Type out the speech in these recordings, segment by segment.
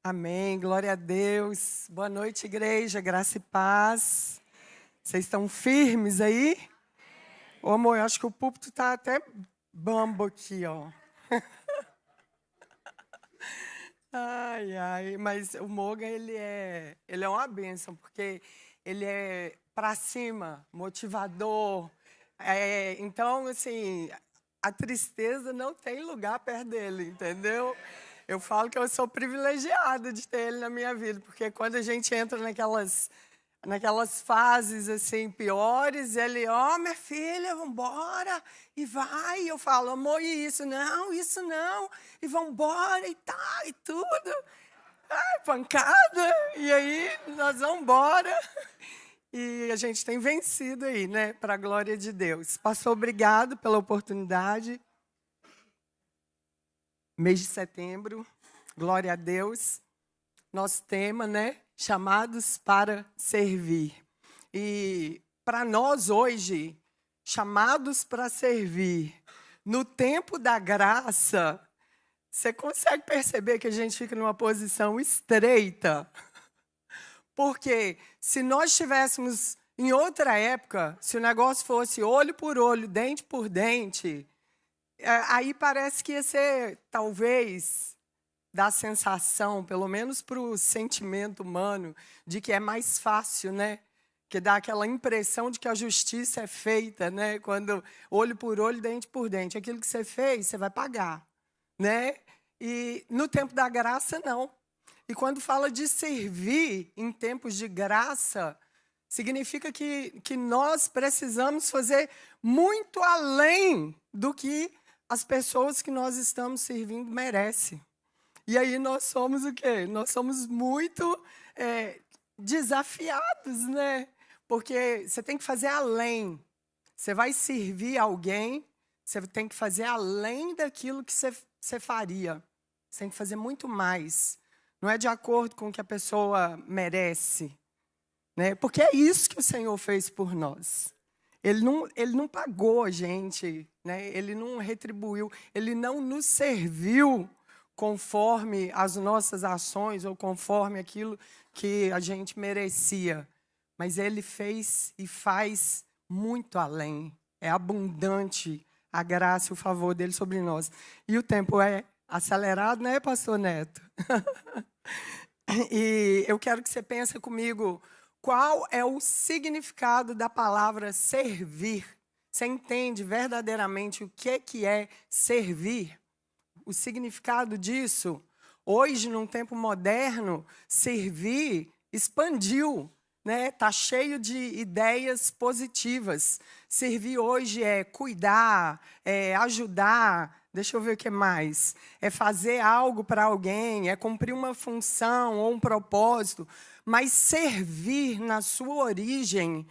Amém, glória a Deus. Boa noite, igreja, graça e paz. Vocês estão firmes aí? Ô, amor, eu acho que o púlpito está até bambo aqui, ó. Ai, ai, mas o Moga, ele é uma bênção, porque ele é para cima, motivador. Então, assim, a tristeza não tem lugar perto dele, entendeu? Eu falo que eu sou privilegiada de ter ele na minha vida, porque quando a gente entra naquelas fases assim piores, ele, minha filha, vambora, e vai. Eu falo, amor, e isso não, e vambora, e tá, e tudo. Ai, pancada, e aí nós vamos embora. E a gente tem vencido aí, né, para a glória de Deus. Pastor, obrigado pela oportunidade. Mês de setembro, glória a Deus. Nosso tema, né, chamados para servir. E para nós hoje, chamados para servir, no tempo da graça, você consegue perceber que a gente fica numa posição estreita? Porque se nós estivéssemos em outra época, se o negócio fosse olho por olho, dente por dente, aí parece que ia ser, talvez, dá a sensação, pelo menos para o sentimento humano, de que é mais fácil, né? Que dá aquela impressão de que a justiça é feita, né? Quando olho por olho, dente por dente. Aquilo que você fez, você vai pagar, né? E no tempo da graça, não. E quando fala de servir em tempos de graça, significa que nós precisamos fazer muito além do que as pessoas que nós estamos servindo merecem. E aí nós somos o quê? Nós somos muito desafiados, né? Porque você tem que fazer além. Você vai servir alguém, você tem que fazer além daquilo que você faria. Você tem que fazer muito mais. Não é de acordo com o que a pessoa merece, né? Porque é isso que o Senhor fez por nós. Ele não pagou a gente, né? Ele não retribuiu, ele não nos serviu conforme as nossas ações ou conforme aquilo que a gente merecia. Mas ele fez e faz muito além. É abundante a graça e o favor dele sobre nós. E o tempo é acelerado, né, pastor Neto? E eu quero que você pense comigo, qual é o significado da palavra servir? Você entende verdadeiramente o que é servir? O significado disso? Hoje, num tempo moderno, servir expandiu, né? Tá cheio de ideias positivas. Servir hoje é cuidar, é ajudar. Deixa eu ver o que mais. É fazer algo para alguém, é cumprir uma função ou um propósito. Mas servir, na sua origem,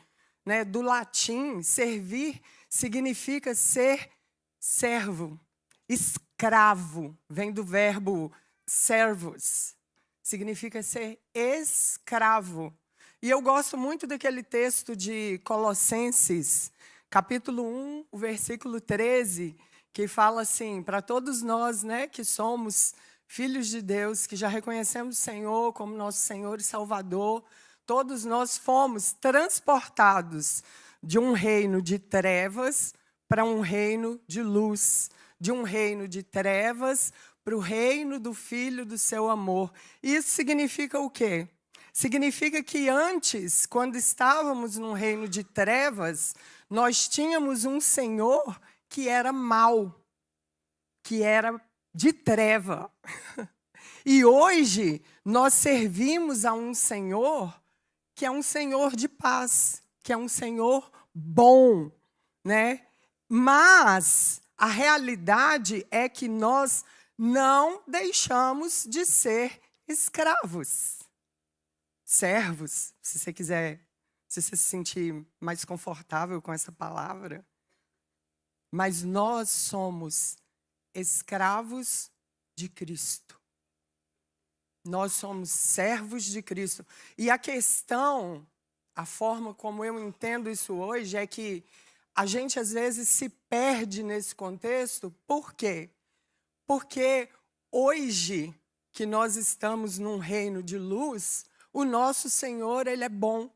né, do latim, servir significa ser servo, escravo. Vem do verbo servus. Significa ser escravo. E eu gosto muito daquele texto de Colossenses, capítulo 1, o versículo 13, que fala assim, para todos nós, né, que somos filhos de Deus, que já reconhecemos o Senhor como nosso Senhor e Salvador, todos nós fomos transportados de um reino de trevas para um reino de luz, de um reino de trevas para o reino do Filho do seu amor. Isso significa o quê? Significa que antes, quando estávamos num reino de trevas, nós tínhamos um Senhor que era mau, que era de treva. E hoje nós servimos a um Senhor que é um Senhor de paz, que é um Senhor bom, né? Mas a realidade é que nós não deixamos de ser escravos, servos, se você quiser, se você se sentir mais confortável com essa palavra. Mas nós somos escravos de Cristo. Nós somos servos de Cristo. E a questão, a forma como eu entendo isso hoje, é que a gente às vezes se perde nesse contexto. Por quê? Porque hoje que nós estamos num reino de luz, o nosso Senhor, Ele é bom.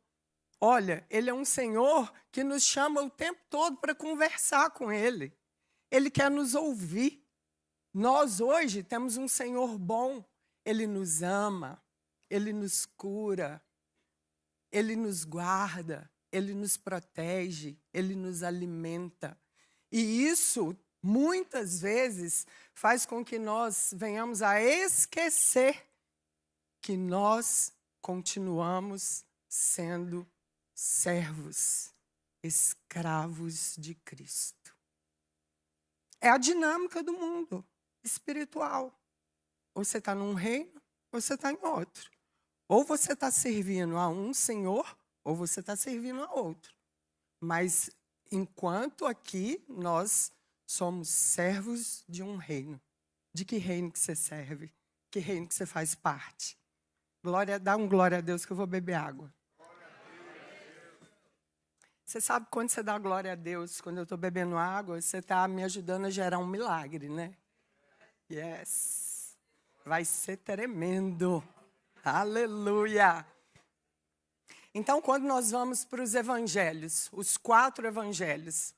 Olha, Ele é um Senhor que nos chama o tempo todo para conversar com Ele. Ele quer nos ouvir. Nós hoje temos um Senhor bom. Ele nos ama, Ele nos cura, Ele nos guarda, Ele nos protege, Ele nos alimenta. E isso, muitas vezes, faz com que nós venhamos a esquecer que nós continuamos sendo servos, escravos de Cristo. É a dinâmica do mundo espiritual. Ou você está num reino, ou você está em outro. Ou você está servindo a um Senhor, ou você está servindo a outro. Mas, enquanto aqui, nós somos servos de um reino. De que reino que você serve? Que reino que você faz parte? Dá um glória a Deus que eu vou beber água. Você sabe quando você dá glória a Deus, quando eu estou bebendo água, você está me ajudando a gerar um milagre, né? Yes! Vai ser tremendo. Aleluia! Então, quando nós vamos para os evangelhos, os 4 evangelhos,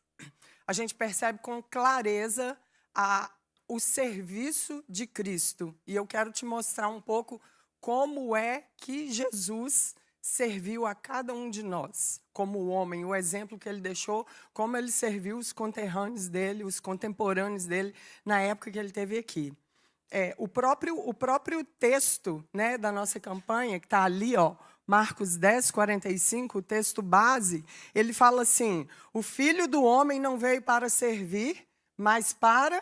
a gente percebe com clareza o serviço de Cristo. E eu quero te mostrar um pouco como é que Jesus serviu a cada um de nós, como homem, o exemplo que ele deixou, como ele serviu os conterrâneos dele, os contemporâneos dele, na época que ele esteve aqui. O próprio texto, né, da nossa campanha, que está ali, ó, Marcos 10, 45, o texto base, ele fala assim: o Filho do Homem não veio para servir, mas para...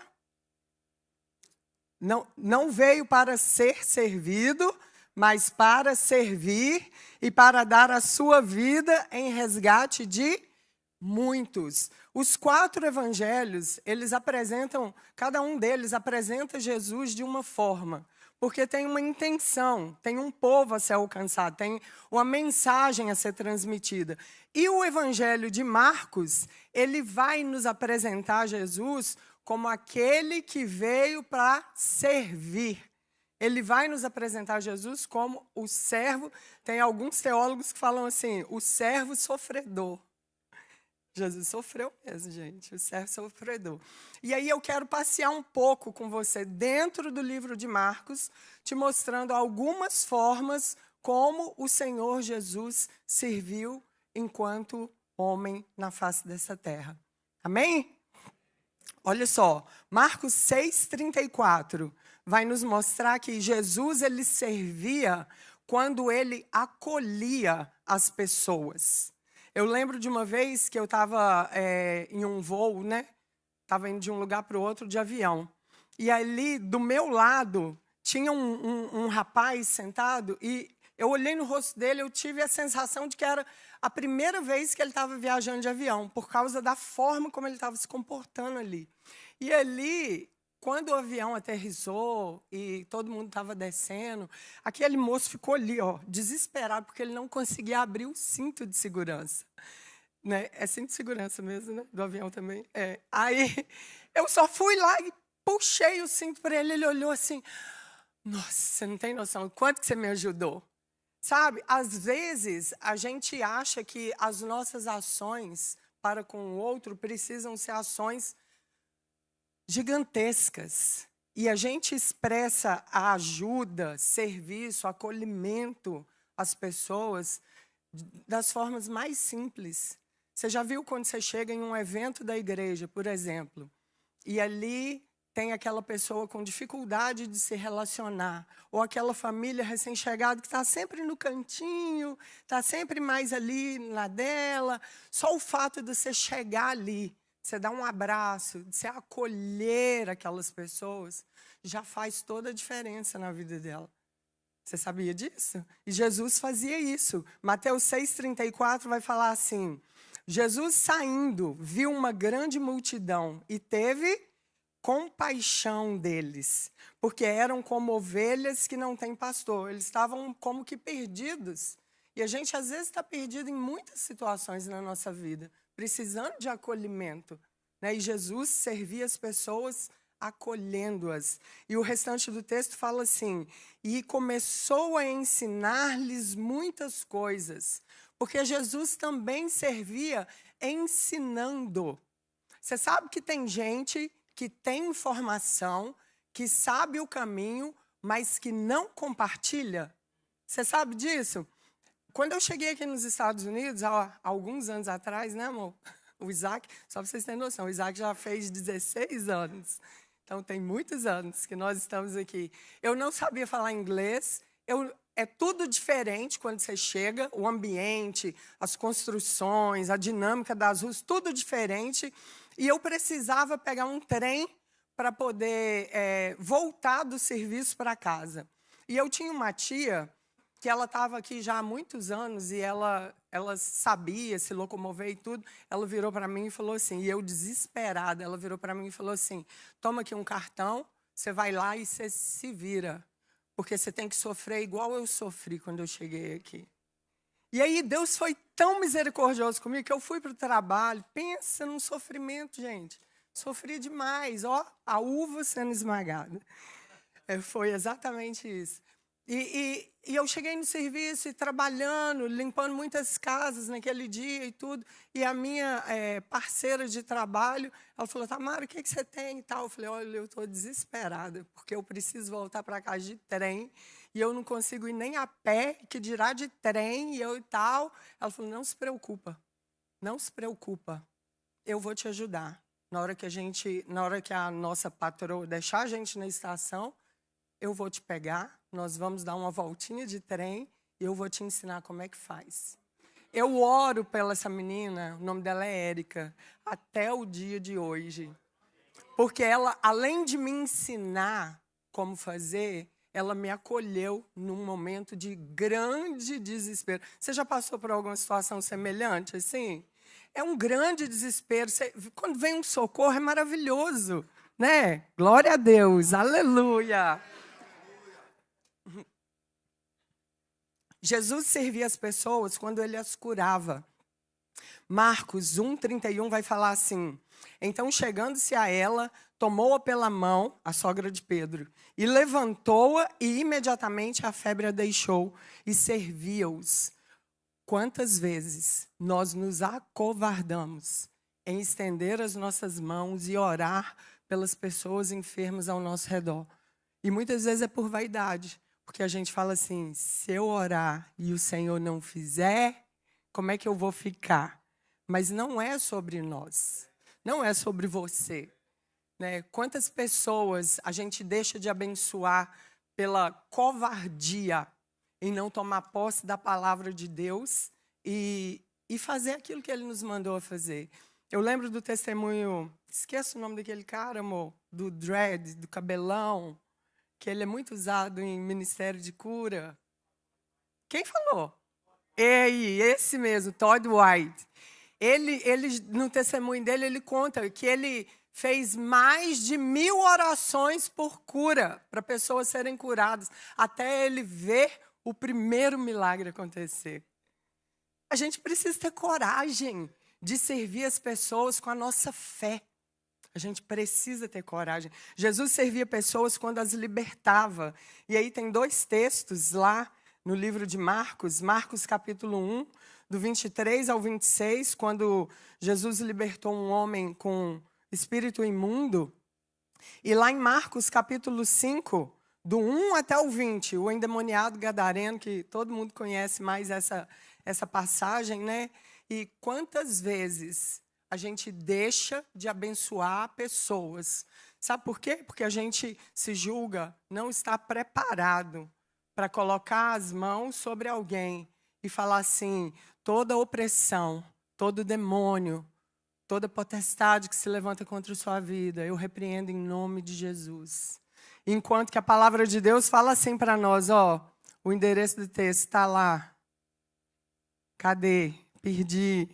Não veio para ser servido, mas para servir e para dar a sua vida em resgate de muitos. Os 4 evangelhos, eles apresentam, cada um deles apresenta Jesus de uma forma, porque tem uma intenção, tem um povo a ser alcançado, tem uma mensagem a ser transmitida. E o evangelho de Marcos, ele vai nos apresentar Jesus como aquele que veio para servir. Ele vai nos apresentar Jesus como o servo. Tem alguns teólogos que falam assim, o servo sofredor. Jesus sofreu mesmo, gente, o servo sofredor. E aí eu quero passear um pouco com você dentro do livro de Marcos, te mostrando algumas formas como o Senhor Jesus serviu enquanto homem na face dessa terra. Amém? Olha só, Marcos 6,34 vai nos mostrar que Jesus ele servia quando ele acolhia as pessoas. Eu lembro de uma vez que eu estava em um voo, né? Estava indo de um lugar para o outro de avião. E ali, do meu lado, tinha um rapaz sentado e eu olhei no rosto dele, eu tive a sensação de que era a primeira vez que ele estava viajando de avião, por causa da forma como ele estava se comportando ali. E ali, quando o avião aterrissou e todo mundo estava descendo, aquele moço ficou ali, ó, desesperado, porque ele não conseguia abrir o cinto de segurança. Né? É cinto de segurança mesmo, né? Do avião também. Aí, eu só fui lá e puxei o cinto para ele, ele olhou assim, nossa, você não tem noção do quanto que você me ajudou. Sabe, às vezes a gente acha que as nossas ações para com o outro precisam ser ações gigantescas. E a gente expressa a ajuda, serviço, acolhimento às pessoas das formas mais simples. Você já viu quando você chega em um evento da igreja, por exemplo, e ali tem aquela pessoa com dificuldade de se relacionar, ou aquela família recém-chegada que está sempre no cantinho, está sempre mais ali na dela. Só o fato de você chegar ali, você dar um abraço, de você acolher aquelas pessoas, já faz toda a diferença na vida dela. Você sabia disso? E Jesus fazia isso. Mateus 6,34 vai falar assim, Jesus saindo, viu uma grande multidão e teve compaixão deles, porque eram como ovelhas que não têm pastor. Eles estavam como que perdidos. E a gente, às vezes, está perdido em muitas situações na nossa vida, precisando de acolhimento. Né? E Jesus servia as pessoas acolhendo-as. E o restante do texto fala assim: e começou a ensinar-lhes muitas coisas, porque Jesus também servia ensinando. Você sabe que tem gente que tem informação, que sabe o caminho, mas que não compartilha? Você sabe disso? Quando eu cheguei aqui nos Estados Unidos, há alguns anos atrás, né, amor? O Isaac, só para vocês terem noção, o Isaac já fez 16 anos. Então, tem muitos anos que nós estamos aqui. Eu não sabia falar inglês. É tudo diferente quando você chega. O ambiente, as construções, a dinâmica das ruas, tudo diferente. E eu precisava pegar um trem para poder voltar do serviço para casa. E eu tinha uma tia que ela estava aqui já há muitos anos e ela sabia se locomover e tudo. Ela virou para mim e falou assim, e eu desesperada, ela virou para mim e falou assim: toma aqui um cartão, você vai lá e você se vira, porque você tem que sofrer igual eu sofri quando eu cheguei aqui. E aí Deus foi tão misericordioso comigo que eu fui para o trabalho. Pensa num sofrimento, gente. Sofri demais, ó, a uva sendo esmagada. Foi exatamente isso. E eu cheguei no serviço e trabalhando, limpando muitas casas naquele dia e tudo. E a minha parceira de trabalho, ela falou: Tamara, o que você tem e tal? Eu falei: olha, eu estou desesperada, porque eu preciso voltar para casa de trem. E eu não consigo ir nem a pé, que dirá de trem, e eu e tal. Ela falou: não se preocupa, não se preocupa, eu vou te ajudar. Na hora que a nossa patroa deixar a gente na estação, eu vou te pegar, nós vamos dar uma voltinha de trem e eu vou te ensinar como é que faz. Eu oro pela essa menina, o nome dela é Érica, até o dia de hoje. Porque ela, além de me ensinar como fazer, ela me acolheu num momento de grande desespero. Você já passou por alguma situação semelhante assim? É um grande desespero. Quando vem um socorro, é maravilhoso, né? Glória a Deus, aleluia. Jesus servia as pessoas quando ele as curava. Marcos 1:31 vai falar assim: então, chegando-se a ela, tomou-a pela mão, a sogra de Pedro, e levantou-a, e imediatamente a febre a deixou, e servia-os. Quantas vezes nós nos acovardamos em estender as nossas mãos e orar pelas pessoas enfermas ao nosso redor? E muitas vezes é por vaidade. Porque a gente fala assim: se eu orar e o Senhor não fizer, como é que eu vou ficar? Mas não é sobre nós, não é sobre você, né? Quantas pessoas a gente deixa de abençoar pela covardia em não tomar posse da palavra de Deus e fazer aquilo que Ele nos mandou a fazer. Eu lembro do testemunho, esqueço o nome daquele cara, amor, do dread, do cabelão, que ele é muito usado em ministério de cura. Quem falou? Esse mesmo, Todd White. Ele, no testemunho dele, ele conta que ele fez mais de 1000 orações por cura, para pessoas serem curadas, até ele ver o primeiro milagre acontecer. A gente precisa ter coragem de servir as pessoas com a nossa fé. A gente precisa ter coragem. Jesus servia pessoas quando as libertava. E aí tem 2 textos lá no livro de Marcos, Marcos capítulo 1, do 23 ao 26, quando Jesus libertou um homem com espírito imundo. E lá em Marcos capítulo 5, do 1 até o 20, o endemoniado gadareno, que todo mundo conhece mais essa passagem, né? E quantas vezes a gente deixa de abençoar pessoas. Sabe por quê? Porque a gente se julga não estar preparado para colocar as mãos sobre alguém e falar assim: toda opressão, todo demônio, toda potestade que se levanta contra a sua vida, eu repreendo em nome de Jesus. Enquanto que a palavra de Deus fala assim para nós, ó, o endereço do texto está lá. Cadê? Perdi.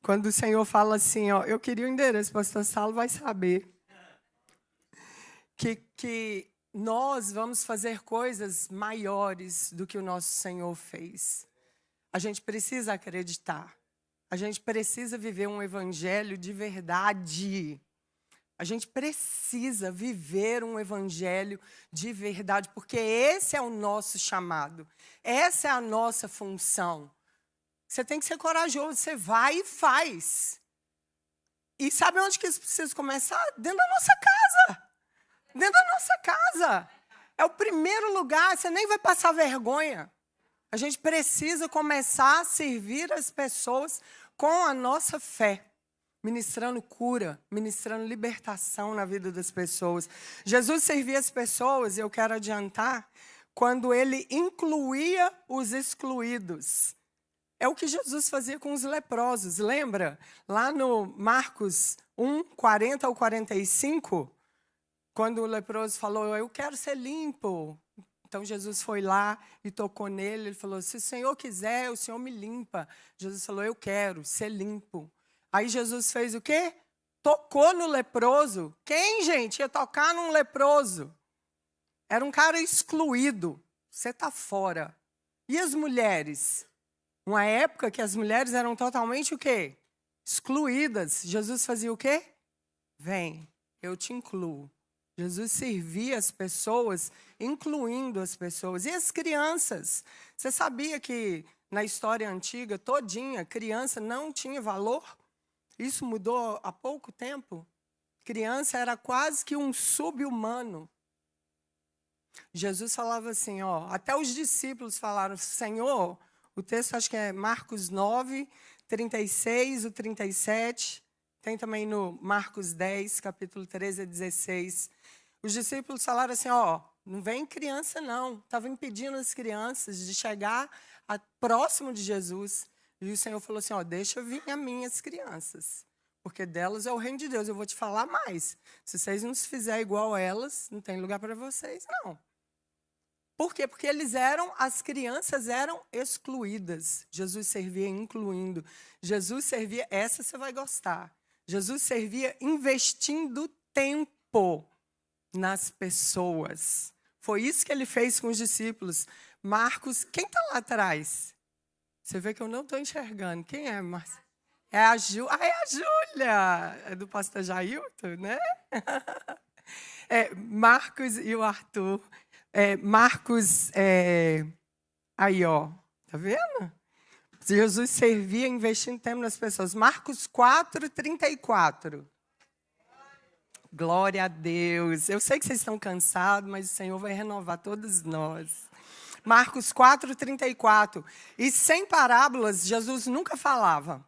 Quando o Senhor fala assim, ó, eu queria o endereço, o pastor Saulo vai saber. Que nós vamos fazer coisas maiores do que o nosso Senhor fez. A gente precisa acreditar. A gente precisa viver um evangelho de verdade. A gente precisa viver um evangelho de verdade, porque esse é o nosso chamado. Essa é a nossa função. Você tem que ser corajoso, você vai e faz. E sabe onde que isso precisa começar? Dentro da nossa casa. Dentro da nossa casa. É o primeiro lugar, você nem vai passar vergonha. A gente precisa começar a servir as pessoas com a nossa fé. Ministrando cura, ministrando libertação na vida das pessoas. Jesus servia as pessoas, e eu quero adiantar, quando ele incluía os excluídos. É o que Jesus fazia com os leprosos, lembra? Lá no Marcos 1, 40 ao 45, quando o leproso falou, eu quero ser limpo. Então Jesus foi lá e tocou nele, ele falou, se o Senhor quiser, o Senhor me limpa. Jesus falou, eu quero ser limpo. Aí Jesus fez o quê? Tocou no leproso. Quem, gente, ia tocar num leproso? Era um cara excluído. Você está fora. E as mulheres? Uma época que as mulheres eram totalmente o quê? Excluídas. Jesus fazia o quê? Vem, eu te incluo. Jesus servia as pessoas, incluindo as pessoas. E as crianças? Você sabia que na história antiga, todinha, criança não tinha valor? Isso mudou há pouco tempo. Criança era quase que um sub-humano. Jesus falava assim, ó, até os discípulos falaram, Senhor, o texto acho que é Marcos 9, 36, o 37, tem também no Marcos 10, capítulo 13 a 16. Os discípulos falaram assim, ó, não vem criança não, estava impedindo as crianças de chegar próximo de Jesus. E o Senhor falou assim, ó, deixa vir as minhas crianças, porque delas é o reino de Deus. Eu vou te falar mais. Se vocês não se fizerem igual a elas, não tem lugar para vocês, não. Por quê? Porque as crianças eram excluídas. Jesus servia incluindo. Jesus servia, essa você vai gostar. Jesus servia investindo tempo nas pessoas. Foi isso que ele fez com os discípulos. Marcos, quem está lá atrás? Você vê que eu não estou enxergando. Quem é, Marcos? É a Júlia. Ah, é a Júlia. É do pastor Jailton, né? Marcos e o Arthur. Marcos, aí, ó. Tá vendo? Jesus servia investindo tempo nas pessoas. Marcos 4, 34. Glória a Deus. Eu sei que vocês estão cansados, mas o Senhor vai renovar todos nós. Marcos 4, 34. E sem parábolas, Jesus nunca falava.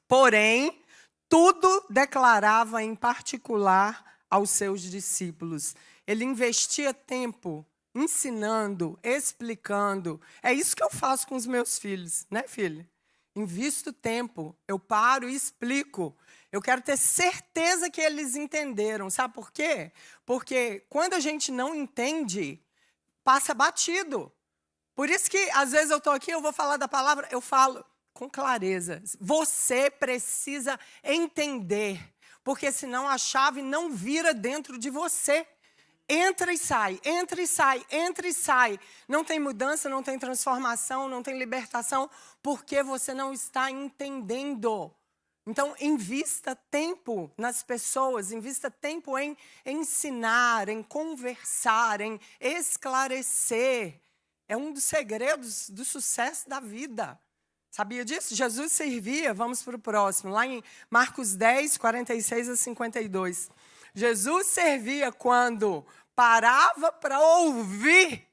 Porém, tudo declarava em particular aos seus discípulos. Ele investia tempo ensinando, explicando. É isso que eu faço com os meus filhos, né, filho? Invisto tempo, eu paro e explico. Eu quero ter certeza que eles entenderam. Sabe por quê? Porque quando a gente não entende, passa batido. Por isso que, às vezes, eu estou aqui, eu vou falar da palavra, eu falo com clareza. Você precisa entender, porque senão a chave não vira dentro de você. Entra e sai, entra e sai, entra e sai. Não tem mudança, não tem transformação, não tem libertação, porque você não está entendendo. Então, invista tempo nas pessoas, invista tempo em ensinar, em conversar, em esclarecer. É um dos segredos do sucesso da vida. Sabia disso? Jesus servia, vamos para o próximo, lá em Marcos 10, 46 a 52. Jesus servia quando parava para ouvir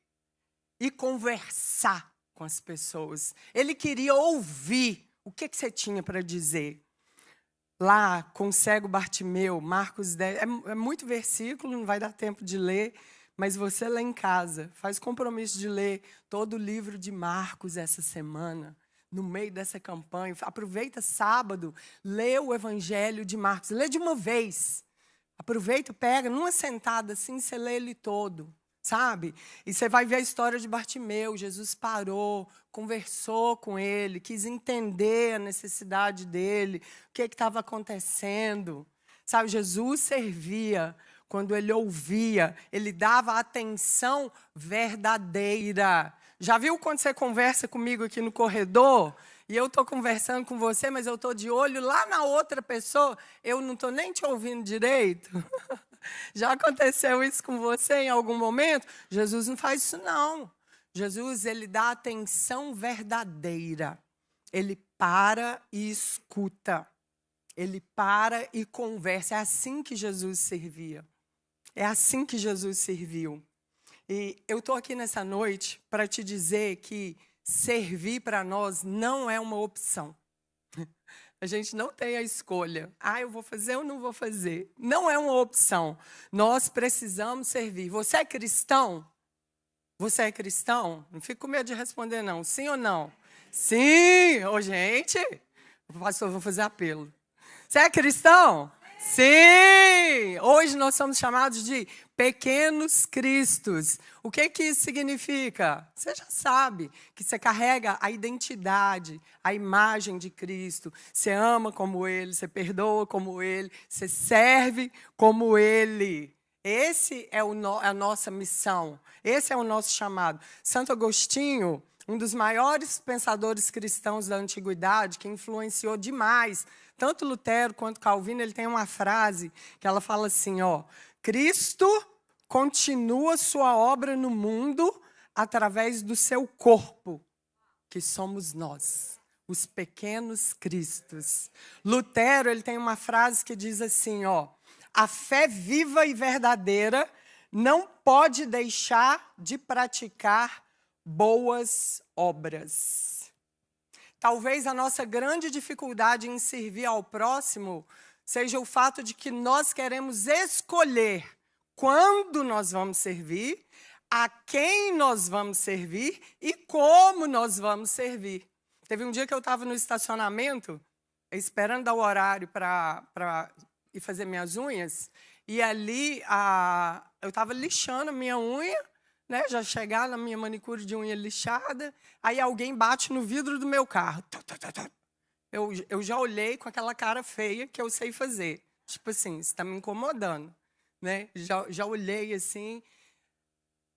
e conversar com as pessoas. Ele queria ouvir o que você tinha para dizer. Lá com o cego Bartimeu, Marcos 10, é muito versículo, não vai dar tempo de ler, mas você lê em casa, faz compromisso de ler todo o livro de Marcos essa semana, no meio dessa campanha. Aproveita sábado, lê o Evangelho de Marcos, lê de uma vez. Aproveita, pega, numa sentada assim, você lê ele todo, sabe? E você vai ver a história de Bartimeu. Jesus parou, conversou com ele, quis entender a necessidade dele, o que estava acontecendo. Sabe, Jesus servia quando ele ouvia, ele dava atenção verdadeira. Já viu quando você conversa comigo aqui no corredor e eu estou conversando com você, mas eu estou de olho lá na outra pessoa, eu não estou nem te ouvindo direito. Já aconteceu isso com você em algum momento? Jesus não faz isso, não. Jesus, ele dá atenção verdadeira. Ele para e escuta. Ele para e conversa. É assim que Jesus servia. É assim que Jesus serviu. E eu estou aqui nessa noite para te dizer que servir para nós não é uma opção. A gente não tem a escolha. Eu vou fazer ou não vou fazer. Não é uma opção. Nós precisamos servir. Você é cristão? Você é cristão? Não fica com medo de responder, não. Sim ou não? Sim! Ô, gente, pastor, vou fazer apelo. Você é cristão? Sim! Hoje nós somos chamados de pequenos cristos. O que isso significa? Você já sabe que você carrega a identidade, a imagem de Cristo. Você ama como Ele, você perdoa como Ele, você serve como Ele. Esse é a nossa missão, esse é o nosso chamado. Santo Agostinho, um dos maiores pensadores cristãos da antiguidade, que influenciou demais tanto Lutero quanto Calvino, ele tem uma frase que ela fala assim, Cristo continua sua obra no mundo através do seu corpo, que somos nós, os pequenos cristos. Lutero, ele tem uma frase que diz assim, a fé viva e verdadeira não pode deixar de praticar boas obras. Talvez a nossa grande dificuldade em servir ao próximo seja o fato de que nós queremos escolher quando nós vamos servir, a quem nós vamos servir e como nós vamos servir. Teve um dia que eu estava no estacionamento, esperando dar o horário para ir fazer minhas unhas, e ali eu estava lixando a minha unha, né, já chegar na minha manicure de unha lixada, aí alguém bate no vidro do meu carro. Eu já olhei com aquela cara feia que eu sei fazer. Tipo assim, você está me incomodando. Né? Já olhei assim.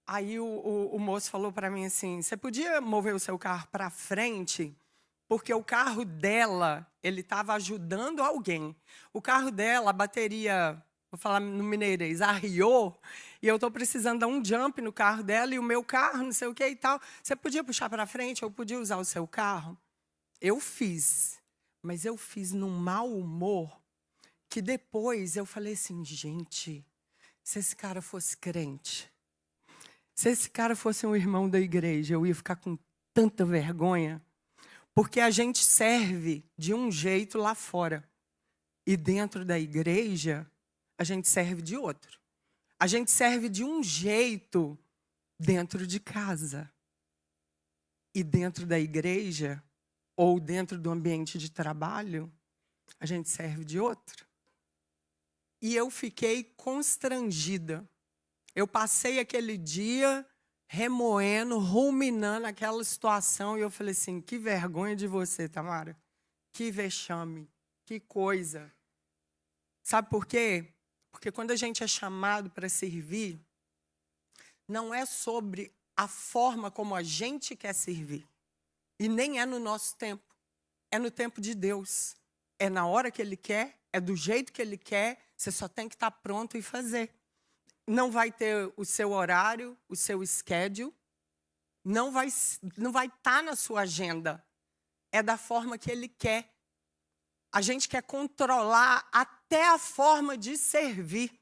Aí o moço falou para mim assim, você podia mover o seu carro para frente? Porque o carro dela, ele estava ajudando alguém. O carro dela, a bateria, vou falar no mineirês, arriou, e eu estou precisando dar um jump no carro dela, e o meu carro, não sei o que e tal. Você podia puxar para frente? Eu podia usar o seu carro? Eu fiz, mas eu fiz num mau humor, que depois eu falei assim, gente, se esse cara fosse crente, se esse cara fosse um irmão da igreja, eu ia ficar com tanta vergonha, porque a gente serve de um jeito lá fora, e dentro da igreja, a gente serve de outro. A gente serve de um jeito dentro de casa. E dentro da igreja, ou dentro do ambiente de trabalho, a gente serve de outro. E eu fiquei constrangida. Eu passei aquele dia remoendo, ruminando aquela situação, e eu falei assim, que vergonha de você, Tamara. Que vexame, que coisa. Sabe por quê? Porque quando a gente é chamado para servir, não é sobre a forma como a gente quer servir. E nem é no nosso tempo. É no tempo de Deus. É na hora que Ele quer, é do jeito que Ele quer, você só tem que estar pronto e fazer. Não vai ter o seu horário, o seu schedule, não vai estar na sua agenda. É da forma que Ele quer. A gente quer controlar até a forma de servir.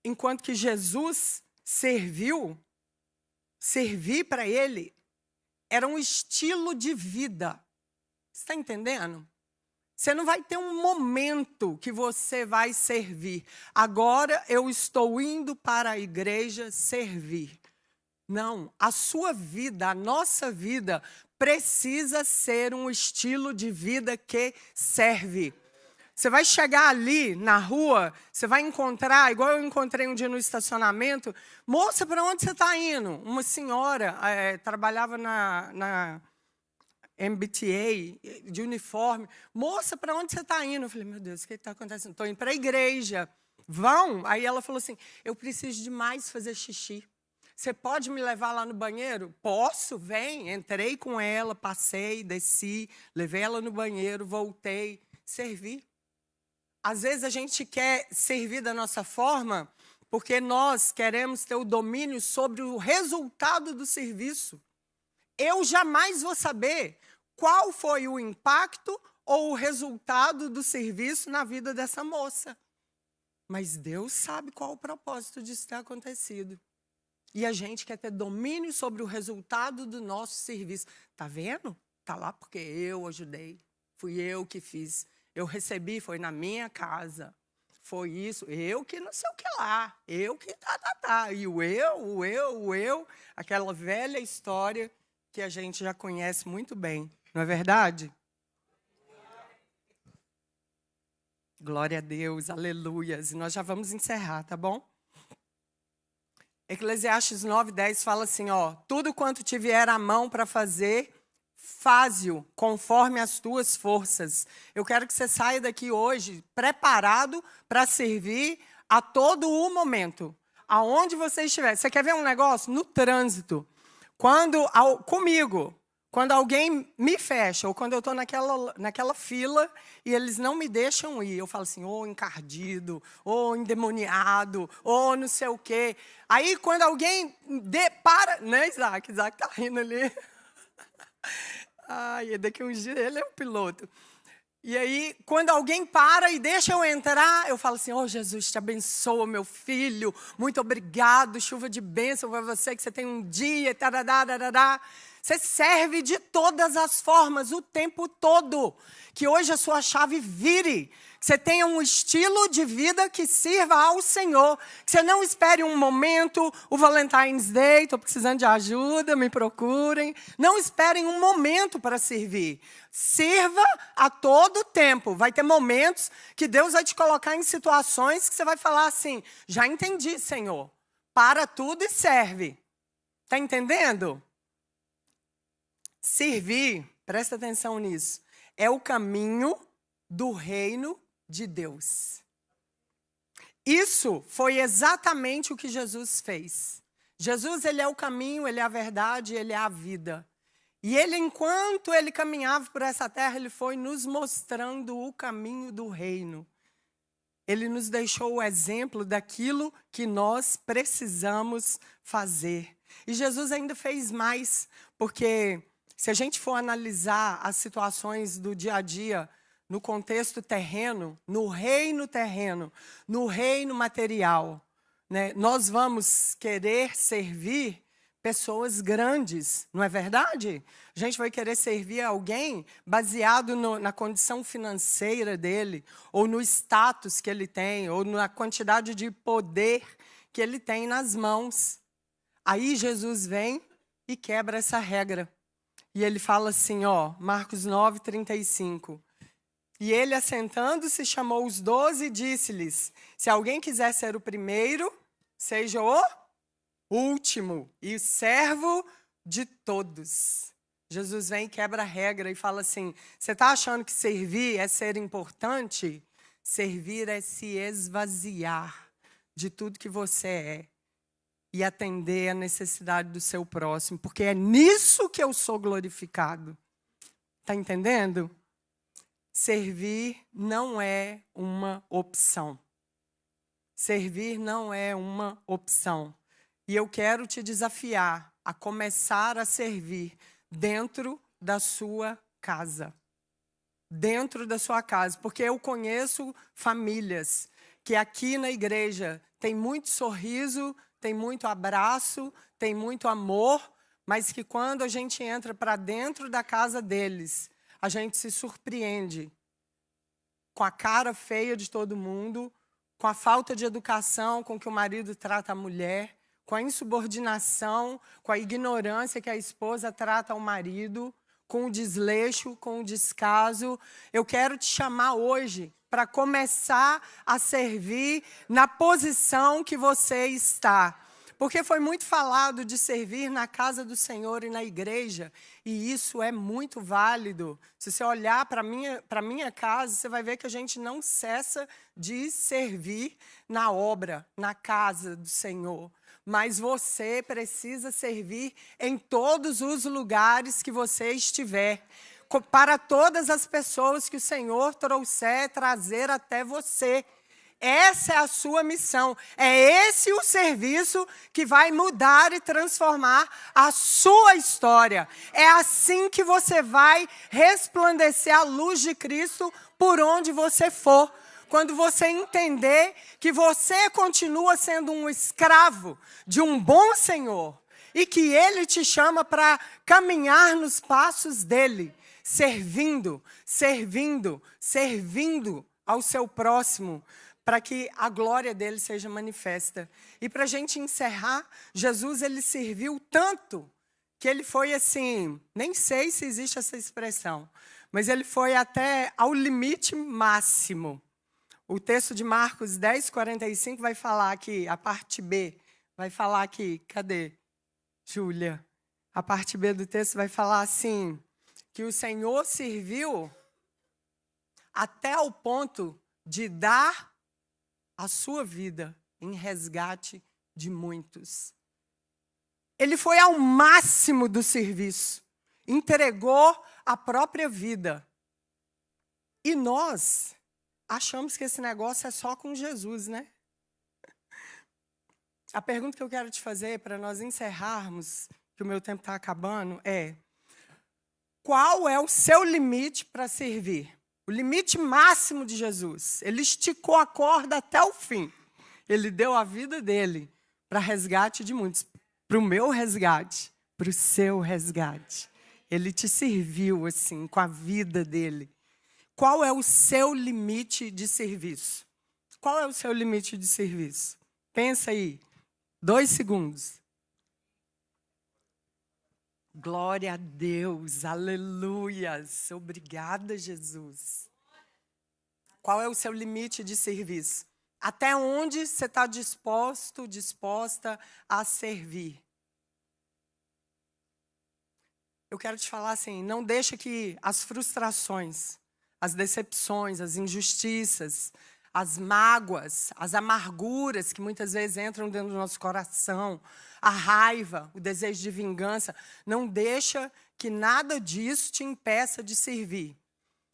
Enquanto que Jesus servir para Ele era um estilo de vida. Você está entendendo? Você não vai ter um momento que você vai servir. Agora eu estou indo para a igreja servir. Não, a sua vida, a nossa vida, precisa ser um estilo de vida que serve. Você vai chegar ali na rua, você vai encontrar, igual eu encontrei um dia no estacionamento, moça, para onde você está indo? Uma senhora trabalhava na MBTA, de uniforme. Moça, para onde você está indo? Eu falei, meu Deus, o que está acontecendo? Estou indo para a igreja. Vão? Aí ela falou assim, eu preciso demais fazer xixi. Você pode me levar lá no banheiro? Posso, vem. Entrei com ela, passei, desci, levei ela no banheiro, voltei, servi. Às vezes a gente quer servir da nossa forma porque nós queremos ter o domínio sobre o resultado do serviço. Eu jamais vou saber qual foi o impacto ou o resultado do serviço na vida dessa moça. Mas Deus sabe qual o propósito disso ter acontecido. E a gente quer ter domínio sobre o resultado do nosso serviço. Tá vendo? Tá lá porque eu ajudei. Fui eu que fiz. Eu recebi, foi na minha casa. Foi isso, eu que não sei o que lá. Eu que tá. E o eu. Aquela velha história que a gente já conhece muito bem. Não é verdade? Glória a Deus, aleluias. E nós já vamos encerrar, tá bom? Eclesiastes 9:10 fala assim, ó, tudo quanto te vier à mão para fazer, faze-o conforme as tuas forças. Eu quero que você saia daqui hoje preparado para servir a todo o momento. Aonde você estiver. Você quer ver um negócio? No trânsito. Comigo, quando alguém me fecha, ou quando eu estou naquela fila e eles não me deixam ir, eu falo assim, ô encardido, ô endemoniado, ô não sei o quê. Aí, quando alguém para... Né, Isaac? Isaac está rindo ali. Ai, daqui uns dias ele é o piloto. E aí, quando alguém para e deixa eu entrar, eu falo assim, oh, Jesus, te abençoa, meu filho, muito obrigado, chuva de bênção para você, que você tem um dia, tarará. Você serve de todas as formas, o tempo todo. Que hoje a sua chave vire. Que você tenha um estilo de vida que sirva ao Senhor. Que você não espere um momento, o Valentine's Day, estou precisando de ajuda, me procurem. Não esperem um momento para servir. Sirva a todo tempo. Vai ter momentos que Deus vai te colocar em situações que você vai falar assim, já entendi, Senhor. Para tudo e serve. Está entendendo? Servir, presta atenção nisso, é o caminho do reino de Deus. Isso foi exatamente o que Jesus fez. Jesus, ele é o caminho, ele é a verdade, ele é a vida. E ele, enquanto ele caminhava por essa terra, ele foi nos mostrando o caminho do reino. Ele nos deixou o exemplo daquilo que nós precisamos fazer. E Jesus ainda fez mais, porque se a gente for analisar as situações do dia a dia, no contexto terreno, no reino material, né, nós vamos querer servir pessoas grandes, não é verdade? A gente vai querer servir alguém baseado na condição financeira dele, ou no status que ele tem, ou na quantidade de poder que ele tem nas mãos. Aí Jesus vem e quebra essa regra. E ele fala assim, ó, Marcos 9:35. E ele, assentando-se, chamou os 12 e disse-lhes, se alguém quiser ser o primeiro, seja o último e o servo de todos. Jesus vem e quebra a regra e fala assim, você está achando que servir é ser importante? Servir é se esvaziar de tudo que você é. E atender a necessidade do seu próximo, porque é nisso que eu sou glorificado. Está entendendo? Servir não é uma opção. Servir não é uma opção. E eu quero te desafiar a começar a servir dentro da sua casa. Dentro da sua casa, porque eu conheço famílias que aqui na igreja tem muito sorriso, tem muito abraço, tem muito amor, mas que quando a gente entra para dentro da casa deles, a gente se surpreende com a cara feia de todo mundo, com a falta de educação com que o marido trata a mulher, com a insubordinação, com a ignorância que a esposa trata o marido, com o desleixo, com o descaso. Eu quero te chamar hoje para começar a servir na posição que você está. Porque foi muito falado de servir na casa do Senhor e na igreja, e isso é muito válido. Se você olhar para a minha casa, você vai ver que a gente não cessa de servir na obra, na casa do Senhor. mas você precisa servir em todos os lugares que você estiver, para todas as pessoas que o Senhor trazer até você. Essa é a sua missão. É esse o serviço que vai mudar e transformar a sua história. É assim que você vai resplandecer a luz de Cristo por onde você for. Quando você entender que você continua sendo um escravo de um bom Senhor e que Ele te chama para caminhar nos passos dEle, servindo ao seu próximo, para que a glória dele seja manifesta. E para a gente encerrar, Jesus, ele serviu tanto que ele foi assim, nem sei se existe essa expressão, mas ele foi até ao limite máximo. O texto de Marcos 10, 45 vai falar aqui, a parte B, vai falar aqui, cadê? Júlia. A parte B do texto vai falar assim, que o Senhor serviu até o ponto de dar a sua vida em resgate de muitos. Ele foi ao máximo do serviço, entregou a própria vida. E nós achamos que esse negócio é só com Jesus, né? A pergunta que eu quero te fazer para nós encerrarmos, que o meu tempo está acabando, é: qual é o seu limite para servir? O limite máximo de Jesus. Ele esticou a corda até o fim. Ele deu a vida dele para resgate de muitos. Para o meu resgate, para o seu resgate. Ele te serviu assim, com a vida dele. Qual é o seu limite de serviço? Qual é o seu limite de serviço? Pensa aí. 2 segundos. Glória a Deus, aleluias, obrigada, Jesus. Qual é o seu limite de serviço? Até onde você está disposta a servir? Eu quero te falar assim, não deixa que as frustrações, as decepções, as injustiças, as mágoas, as amarguras que muitas vezes entram dentro do nosso coração, a raiva, o desejo de vingança, não deixa que nada disso te impeça de servir.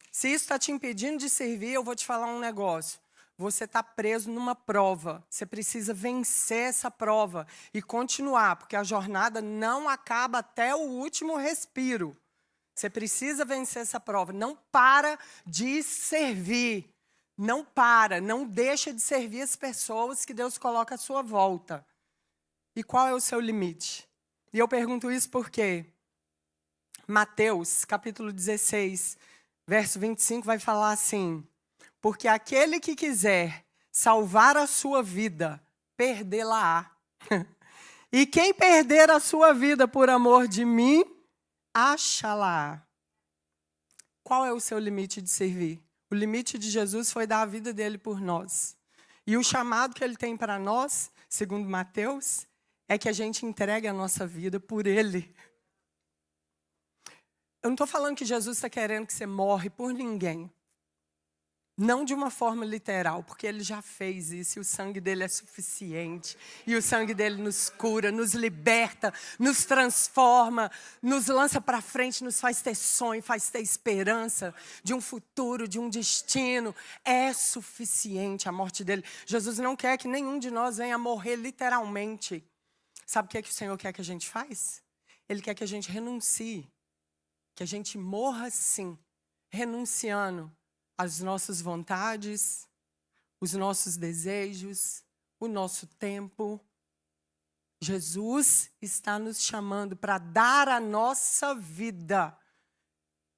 Se isso está te impedindo de servir, eu vou te falar um negócio. Você está preso numa prova. Você precisa vencer essa prova e continuar, porque a jornada não acaba até o último respiro. Você precisa vencer essa prova. Não para de servir. Não deixa de servir as pessoas que Deus coloca à sua volta. E qual é o seu limite? E eu pergunto isso porque Mateus, capítulo 16, verso 25, vai falar assim: porque aquele que quiser salvar a sua vida, perdê-la-á. E quem perder a sua vida por amor de mim, achá-la. Qual é o seu limite de servir? O limite de Jesus foi dar a vida dele por nós. E o chamado que ele tem para nós, segundo Mateus, é que a gente entregue a nossa vida por ele. Eu não estou falando que Jesus está querendo que você morre por ninguém. Não de uma forma literal, porque ele já fez isso e o sangue dele é suficiente. E o sangue dele nos cura, nos liberta, nos transforma, nos lança para frente, nos faz ter sonho, faz ter esperança de um futuro, de um destino. É suficiente a morte dele. Jesus não quer que nenhum de nós venha morrer literalmente. Sabe o que é que o Senhor quer que a gente faz? Ele quer que a gente renuncie. Que a gente morra sim, renunciando as nossas vontades, os nossos desejos, o nosso tempo. Jesus está nos chamando para dar a nossa vida,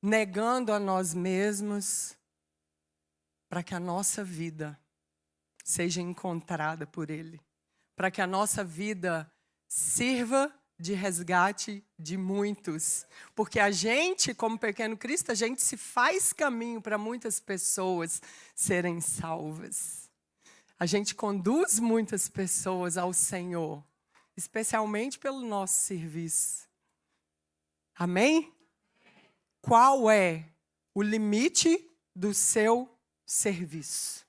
negando a nós mesmos, para que a nossa vida seja encontrada por Ele, para que a nossa vida sirva de resgate de muitos. Porque a gente, como Pequeno Cristo, a gente se faz caminho para muitas pessoas serem salvas. A gente conduz muitas pessoas ao Senhor, especialmente pelo nosso serviço. Amém? Qual é o limite do seu serviço?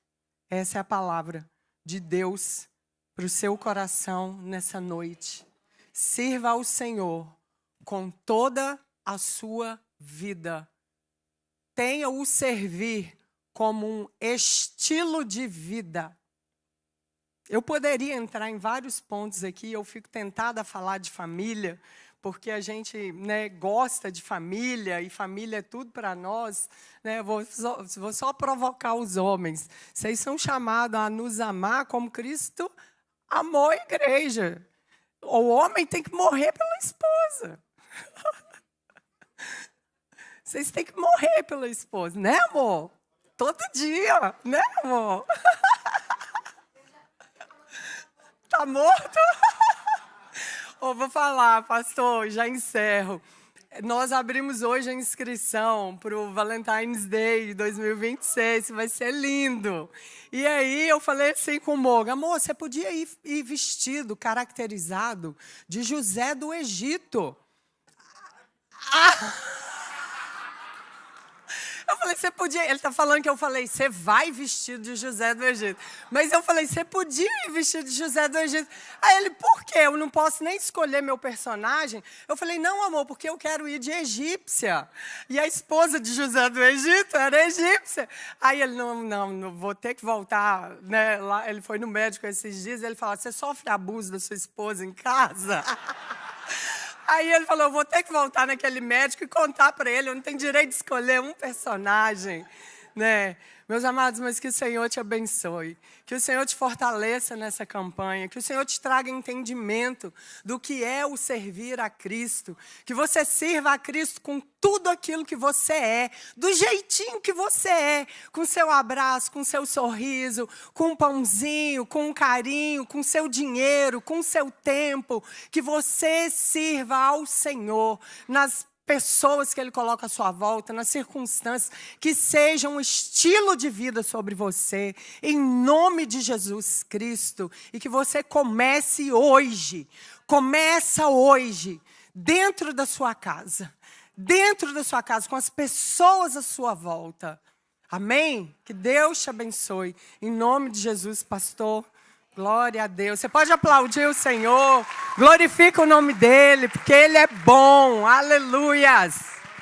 Essa é a palavra de Deus para o seu coração nessa noite. Sirva ao Senhor com toda a sua vida. Tenha o servir como um estilo de vida. Eu poderia entrar em vários pontos aqui, eu fico tentada a falar de família, porque a gente, né, gosta de família, e família é tudo para nós. Né? Vou só provocar os homens. Vocês são chamados a nos amar como Cristo amou a igreja. O homem tem que morrer pela esposa. Vocês têm que morrer pela esposa, né, amor? Todo dia, né, amor? Tá morto? Vou falar, pastor, já encerro. Nós abrimos hoje a inscrição para o Valentine's Day 2026, vai ser lindo. E aí eu falei assim com o Moga, amor, você podia ir vestido, caracterizado de José do Egito. Eu falei, você podia... Ele está falando que eu falei, você vai vestido de José do Egito. Mas eu falei, você podia ir vestido de José do Egito. Aí ele, por quê? Eu não posso nem escolher meu personagem? Eu falei, não, amor, porque eu quero ir de egípcia. E a esposa de José do Egito era egípcia. Aí ele, não, vou ter que voltar. Né? Lá, ele foi no médico esses dias, ele falou, você sofre abuso da sua esposa em casa? Aí ele falou, eu vou ter que voltar naquele médico e contar para ele, eu não tenho direito de escolher um personagem, né? Meus amados, mas que o Senhor te abençoe, que o Senhor te fortaleça nessa campanha, que o Senhor te traga entendimento do que é o servir a Cristo, que você sirva a Cristo com tudo aquilo que você é, do jeitinho que você é, com seu abraço, com seu sorriso, com um pãozinho, com um carinho, com seu dinheiro, com seu tempo, que você sirva ao Senhor nas pessoas que Ele coloca à sua volta, nas circunstâncias, que seja um estilo de vida sobre você, em nome de Jesus Cristo, e que você comece hoje, dentro da sua casa, com as pessoas à sua volta. Amém? Que Deus te abençoe. Em nome de Jesus, pastor. Glória a Deus. Você pode aplaudir o Senhor. Glorifica o nome dEle, porque Ele é bom. Aleluias.